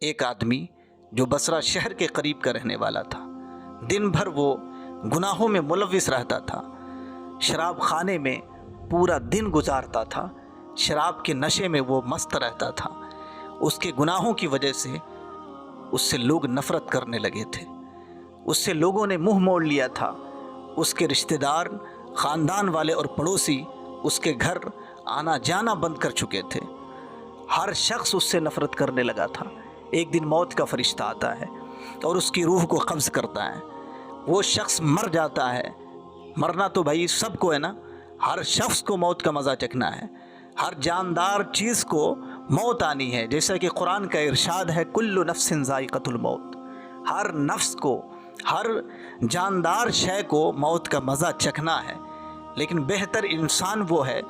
ایک آدمی جو بصرہ شہر کے قریب کا رہنے والا تھا، دن بھر وہ گناہوں میں ملوث رہتا تھا، شراب خانے میں پورا دن گزارتا تھا، شراب کے نشے میں وہ مست رہتا تھا۔ اس کے گناہوں کی وجہ سے اس سے لوگ نفرت کرنے لگے تھے، اس سے لوگوں نے منہ موڑ لیا تھا۔ اس کے رشتہ دار، خاندان والے اور پڑوسی اس کے گھر آنا جانا بند کر چکے تھے۔ ہر شخص اس سے نفرت کرنے لگا تھا۔ ایک دن موت کا فرشتہ آتا ہے اور اس کی روح کو قبض کرتا ہے۔ وہ شخص مر جاتا ہے۔ مرنا تو بھائی سب کو ہے نا، ہر شخص کو موت کا مزہ چکھنا ہے، ہر جاندار چیز کو موت آنی ہے، جیسا کہ قرآن کا ارشاد ہے کل نفس ذائقۃ الموت۔ ہر نفس کو، ہر جاندار شے کو موت کا مزہ چکھنا ہے، لیکن بہتر انسان وہ ہے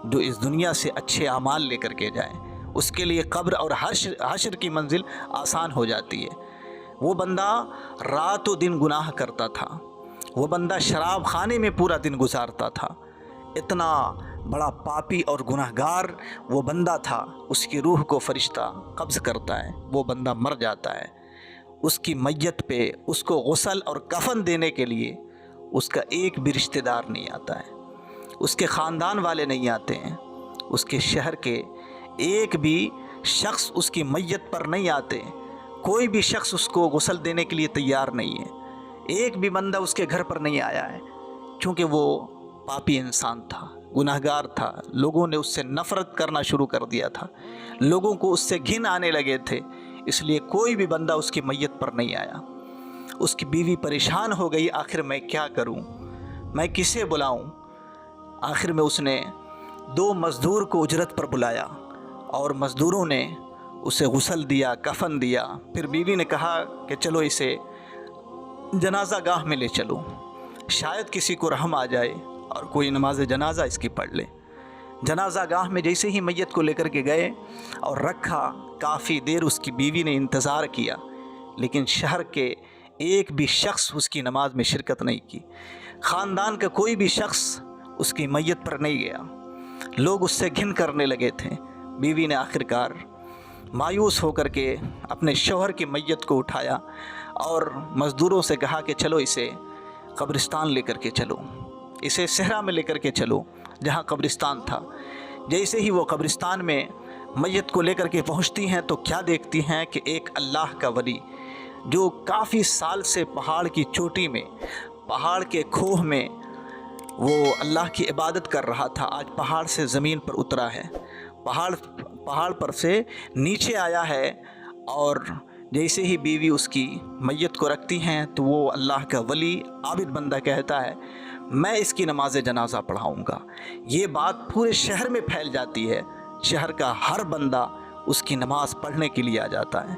جو اس دنیا سے اچھے اعمال لے کر کے جائے۔ اس کے لیے قبر اور حشر کی منزل آسان ہو جاتی ہے۔ وہ بندہ رات و دن گناہ کرتا تھا، وہ بندہ شراب خانے میں پورا دن گزارتا تھا، اتنا بڑا پاپی اور گناہ گار وہ بندہ تھا۔ اس کی روح کو فرشتہ قبض کرتا ہے، وہ بندہ مر جاتا ہے۔ اس کی میت پہ اس کو غسل اور کفن دینے کے لیے اس کا ایک بھی رشتہ دار نہیں آتا ہے، اس کے خاندان والے نہیں آتے ہیں، اس کے شہر کے ایک بھی شخص اس کی میت پر نہیں آتے، کوئی بھی شخص اس کو غسل دینے کے لیے تیار نہیں ہے، ایک بھی بندہ اس کے گھر پر نہیں آیا ہے، چونکہ وہ پاپی انسان تھا، گناہ گار تھا۔ لوگوں نے اس سے نفرت کرنا شروع کر دیا تھا، لوگوں کو اس سے گھن آنے لگے تھے، اس لیے کوئی بھی بندہ اس کی میت پر نہیں آیا۔ اس کی بیوی پریشان ہو گئی، آخر میں کیا کروں، میں کسے بلاؤں؟ آخر میں اس نے 2 مزدور کو اجرت پر بلایا اور مزدوروں نے اسے غسل دیا، کفن دیا۔ پھر بیوی نے کہا کہ چلو اسے جنازہ گاہ میں لے چلو، شاید کسی کو رحم آ جائے اور کوئی نماز جنازہ اس کی پڑھ لے۔ جنازہ گاہ میں جیسے ہی میت کو لے کر کے گئے اور رکھا، کافی دیر اس کی بیوی نے انتظار کیا، لیکن شہر کے ایک بھی شخص اس کی نماز میں شرکت نہیں کی، خاندان کا کوئی بھی شخص اس کی میت پر نہیں گیا، لوگ اس سے گھن کرنے لگے تھے۔ بیوی نے آخرکار مایوس ہو کر کے اپنے شوہر کی میت کو اٹھایا اور مزدوروں سے کہا کہ چلو اسے قبرستان لے کر کے چلو، اسے صحرا میں لے کر کے چلو جہاں قبرستان تھا۔ جیسے ہی وہ قبرستان میں میت کو لے کر کے پہنچتی ہیں تو کیا دیکھتی ہیں کہ ایک اللہ کا ولی جو کافی سال سے پہاڑ کی چوٹی میں، پہاڑ کے کھوہ میں وہ اللہ کی عبادت کر رہا تھا، آج پہاڑ سے زمین پر اترا ہے، پہاڑ پر سے نیچے آیا ہے، اور جیسے ہی بیوی اس کی میت کو رکھتی ہیں تو وہ اللہ کا ولی عابد بندہ کہتا ہے میں اس کی نماز جنازہ پڑھاؤں گا۔ یہ بات پورے شہر میں پھیل جاتی ہے، شہر کا ہر بندہ اس کی نماز پڑھنے کے لیے آ جاتا ہے۔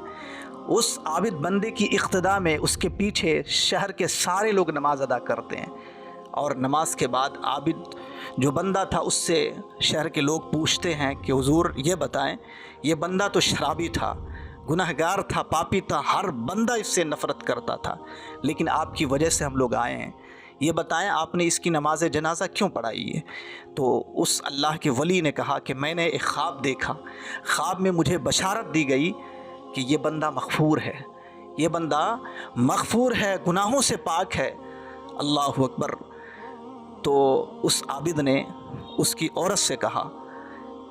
اس عابد بندے کی اقتداء میں اس کے پیچھے شہر کے سارے لوگ نماز ادا کرتے ہیں، اور نماز کے بعد عابد جو بندہ تھا اس سے شہر کے لوگ پوچھتے ہیں کہ حضور یہ بتائیں، یہ بندہ تو شرابی تھا، گناہ گار تھا، پاپی تھا، ہر بندہ اس سے نفرت کرتا تھا، لیکن آپ کی وجہ سے ہم لوگ آئے ہیں، یہ بتائیں آپ نے اس کی نماز جنازہ کیوں پڑھائی ہے؟ تو اس اللہ کے ولی نے کہا کہ میں نے ایک خواب دیکھا، خواب میں مجھے بشارت دی گئی کہ یہ بندہ مغفور ہے، یہ بندہ مغفور ہے، گناہوں سے پاک ہے۔ اللہ اکبر۔ تو اس عابد نے اس کی عورت سے کہا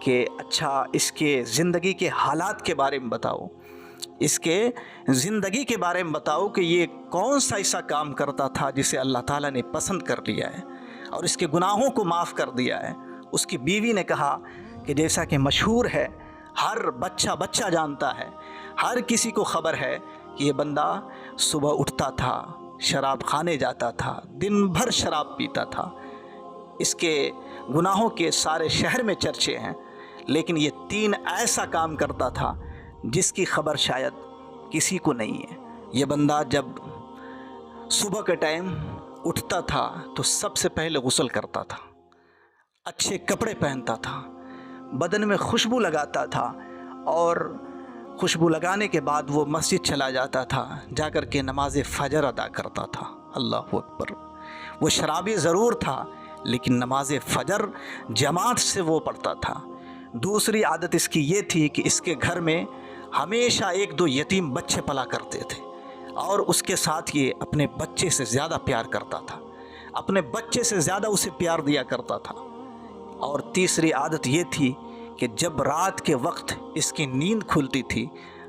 کہ اچھا اس کے زندگی کے حالات کے بارے میں بتاؤ، اس کے زندگی کے بارے میں بتاؤ کہ یہ کون سا ایسا کام کرتا تھا جسے اللہ تعالیٰ نے پسند کر لیا ہے اور اس کے گناہوں کو معاف کر دیا ہے۔ اس کی بیوی نے کہا کہ جیسا کہ مشہور ہے، ہر بچہ جانتا ہے، ہر کسی کو خبر ہے کہ یہ بندہ صبح اٹھتا تھا، شراب خانے جاتا تھا، دن بھر شراب پیتا تھا، اس کے گناہوں کے سارے شہر میں چرچے ہیں، لیکن یہ 3 ایسا کام کرتا تھا جس کی خبر شاید کسی کو نہیں ہے۔ یہ بندہ جب صبح کے ٹائم اٹھتا تھا تو سب سے پہلے غسل کرتا تھا، اچھے کپڑے پہنتا تھا، بدن میں خوشبو لگاتا تھا، اور خوشبو لگانے کے بعد وہ مسجد چلا جاتا تھا، جا کر کے نماز فجر ادا کرتا تھا۔ اللہ اکبر۔ وہ شرابی ضرور تھا لیکن نماز فجر جماعت سے وہ پڑھتا تھا۔ دوسری عادت اس کی یہ تھی کہ اس کے گھر میں ہمیشہ ایک دو یتیم بچے پلا کرتے تھے اور اس کے ساتھ یہ اپنے بچے سے زیادہ پیار کرتا تھا، اپنے بچے سے زیادہ اسے پیار دیا کرتا تھا۔ اور تیسری عادت یہ تھی کہ جب رات کے وقت اس کی نیند کھلتی تھی،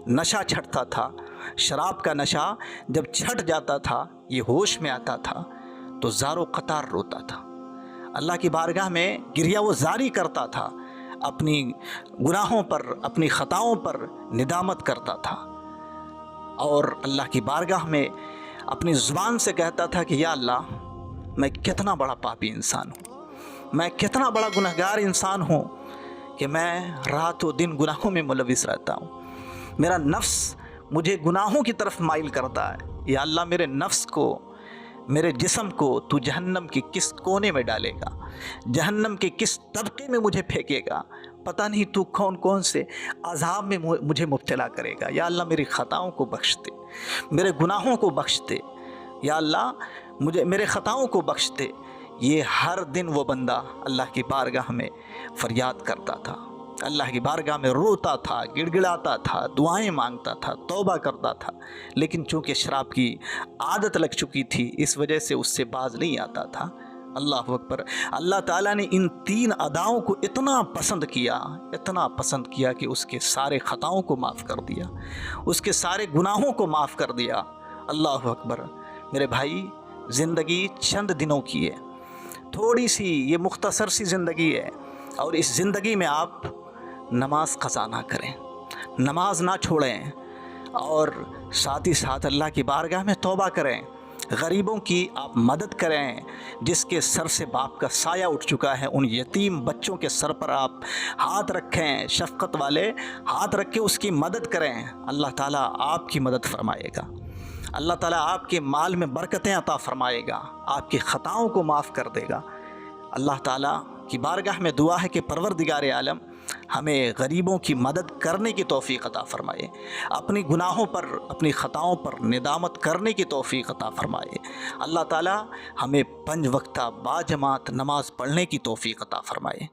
نشہ چھٹتا تھا، شراب کا نشہ جب چھٹ جاتا تھا، یہ ہوش میں آتا تھا تو زار و قطار روتا تھا، اللہ کی بارگاہ میں گریہ و زاری کرتا تھا، اپنی گناہوں پر، اپنی خطاؤں پر ندامت کرتا تھا، اور اللہ کی بارگاہ میں اپنی زبان سے کہتا تھا کہ یا اللہ، میں کتنا بڑا پاپی انسان ہوں، میں کتنا بڑا گنہگار انسان ہوں کہ میں رات و دن گناہوں میں ملوث رہتا ہوں، میرا نفس مجھے گناہوں کی طرف مائل کرتا ہے۔ یا اللہ، میرے نفس کو، میرے جسم کو تو جہنم کی کس کونے میں ڈالے گا، جہنم کے کس طبقے میں مجھے پھینکے گا، پتہ نہیں تو کون کون سے عذاب میں مجھے مبتلا کرے گا۔ یا اللہ، میری خطاؤں کو بخش دے، میرے گناہوں کو بخش دے، یا اللہ مجھے میرے خطاؤں کو بخش دے۔ یہ ہر دن وہ بندہ اللہ کی بارگاہ میں فریاد کرتا تھا، اللہ کی بارگاہ میں روتا تھا، گڑ گڑاتا تھا، دعائیں مانگتا تھا، توبہ کرتا تھا، لیکن چونکہ شراب کی عادت لگ چکی تھی، اس وجہ سے اس سے باز نہیں آتا تھا۔ اللہ اکبر۔ اللہ تعالیٰ نے ان تین اداؤں کو اتنا پسند کیا کہ اس کے سارے خطاؤں کو معاف کر دیا، اس کے سارے گناہوں کو معاف کر دیا۔ اللہ اکبر۔ میرے بھائی، زندگی چند دنوں کی ہے، تھوڑی سی، یہ مختصر سی زندگی ہے، اور اس زندگی میں آپ نماز قضا نہ کریں، نماز نہ چھوڑیں، اور ساتھ ہی ساتھ اللہ کی بارگاہ میں توبہ کریں، غریبوں کی آپ مدد کریں، جس کے سر سے باپ کا سایہ اٹھ چکا ہے، ان یتیم بچوں کے سر پر آپ ہاتھ رکھیں، شفقت والے ہاتھ رکھ کے اس کی مدد کریں، اللہ تعالیٰ آپ کی مدد فرمائے گا، اللہ تعالیٰ آپ کے مال میں برکتیں عطا فرمائے گا، آپ کی خطاؤں کو معاف کر دے گا۔ اللہ تعالیٰ کی بارگاہ میں دعا ہے کہ پروردگار عالم ہمیں غریبوں کی مدد کرنے کی توفیق عطا فرمائے، اپنی گناہوں پر، اپنی خطاؤں پر ندامت کرنے کی توفیق عطا فرمائے۔ اللہ تعالیٰ ہمیں 5 وقتہ باجماعت نماز پڑھنے کی توفیق عطا فرمائے۔